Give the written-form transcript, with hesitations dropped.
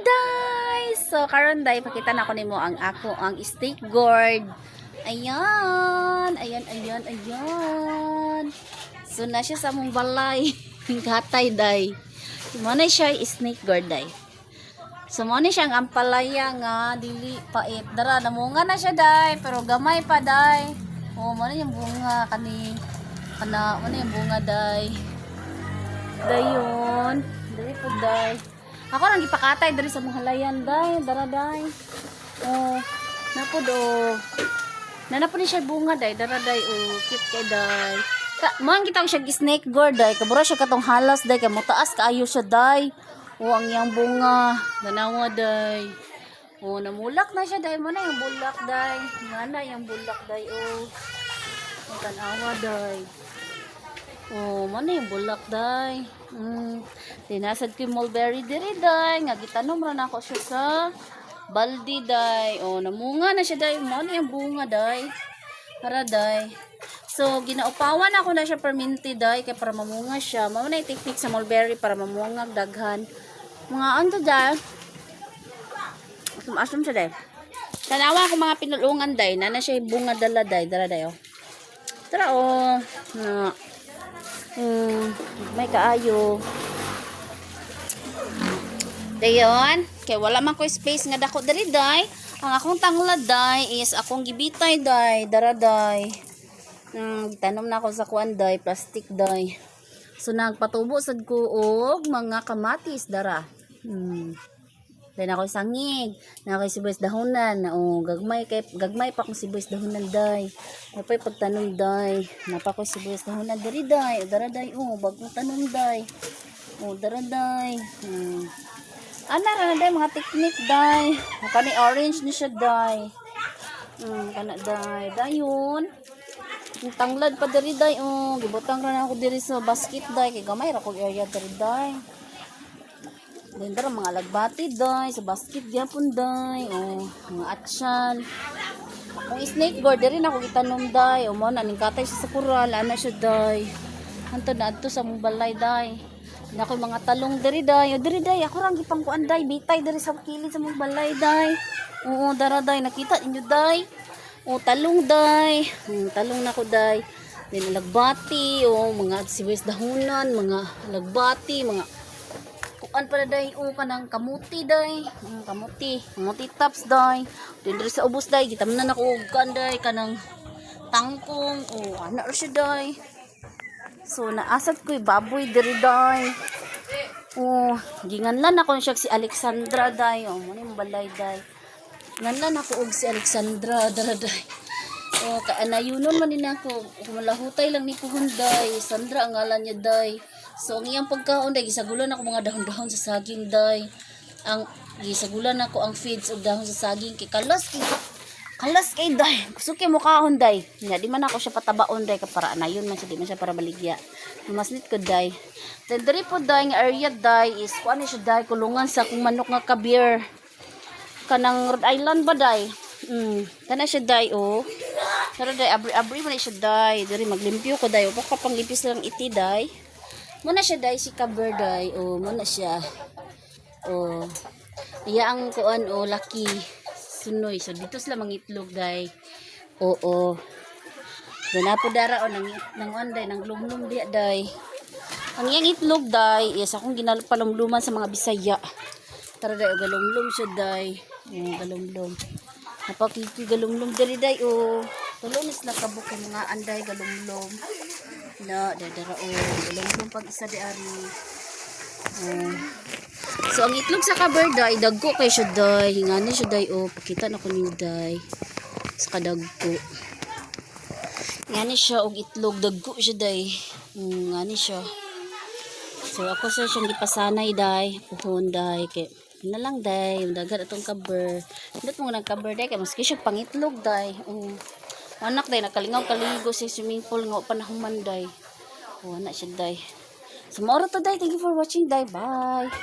Day! So karon day pakita na ko nimo ang steak gourd. Ayan, ayan. So na siya sa mong balay. Gatay day. Mo na siya snake gourd day. So mo na siya ang ampalaya nga dili pait. Dara namunga na siya day, pero gamay pa day. Oh, mo na yung bunga kani. Kana mo na yung bunga day. Dayon, dili po day. Ako nang gipakatay diri sa mga halayan day, dara day. Oh, napo do. Nanapo ni siya bunga day, dara day. Oh, cute kay day. Man kita siya snake gourd day, kabura siya katong halas day, kay motaas kaayo siya day. Oh, ang yang bunga, danawa day. Oh, namulak na siya day, mo na yung bulak day. Ngana yung bulak day oh. Ang tanawa day. Oh, mo na yung bulak day. Tinasad ko yung mulberry diri day, nga gitanom ra na ako siya sa baldi day. Oh, namunga na siya day, mo na yung bunga day. Para day. So, ginaupawan ako na siya perminti day, kaya para mamunga siya. Mao na yung technique sa mulberry para mamungag daghan. Mga ano day. Asum siya day. Tanawa ko mga pinulungan day, na siya yung bunga dala day, dala day oh. Tara oh. May kaayo. Dayon, kay wala man ko space nga dako diri day. Ang akong tanglad day is akong gibitay day, dara day. Tanom na ako sa kuan day, plastic day. So nagpatubo sad ko og mga kamatis dara. Then ako sangig, na ako sibuyas dahonan, gagmay pa akong sibuyas dahonan day. Napay pagtanom day, napa ko sibuyas dahonan diri day, dara day bagong tanom day. Dara day. Ana ra day mga technique day. Kani orange ni siya day. Kana day, dayon. Yung tanglad pa diri day, gibutang ra na ako diri sa basket day, kay gamay ra ko area diri day. Dendra mga lagbati day, sa basket gyapon day, mga atsyan. Kung snake gourd diri na ko gitanom day, mo na ning katay siya sa kural, ana siya day. Anto na adto sa mong balay day. Nako mga talong diri day, diri day ako rang gipangkuan day, bitay diri sa kilid sa mong balay day. Oo, dara day, nakita inyo day. Talong day, talong nako day. Then lagbati, mga sibuyas dahonan, mga lagbati, mga kuan para day kanang kamuti day, kamuti tops day. Dindre sa ubos day gitamnan ako og kanday kanang tangkong, ana ra siya day. So naasat ko'y baboy diri day. Ginganlan ako siya si Alexandra day, mo ni balay day. Nganlan ako og si Alexandra dara day. Kaanayunon man din ako, malahutay lang ni Puhunday, Sandra ang ngalan niya day. So ang iyang pagkaon day, gisagulan ako mga dahon-dahon sa saging day. Gisagulan ako ang feeds og dahon sa saging kay kalas kay day. Gusto kay mo kaon day. Nya di man ako siya patabaon day para anayon man siya, di man siya para baligya. Maslit ko day. Then diri po day nga area day is kuan siya day kulungan sa kung manok nga kabir. Kanang Rhode Island ba day? Kana siya day Pero day abri man siya day. Diri maglimpyo ko day. Pagka panglipis lang iti day. Muna siya day si kabir day. Muna siya. Iya ang kuan laki sunoy. So dito sila mangitlog day. Dana po dara nang day nang lumlum dia day. Ang iyang itlog day is akong ginapalumluman sa mga Bisaya. Tara day galumlum siya day. Galumlum. Napakiki galumlum diri day tulonis na kabuk mga anday galumlum. Na dadara galumlum pag isa di ari. So ang itlog sa kabir day dagko kay siya day, ngani siya day pakita na ko ni day. Sa kadagko. Ngani siya og itlog dagko siya day. Ngani siya. So ako sa siyang gipasanay day, puhon day kay na lang day, dagat atong kabir. Dito mo nang kabir day kay maski siya pangitlog day. Anak day nakalingaw kaligo sa swimming pool nga panahuman day. Anak siya day. So mao ra to day. Thank you for watching day. Bye.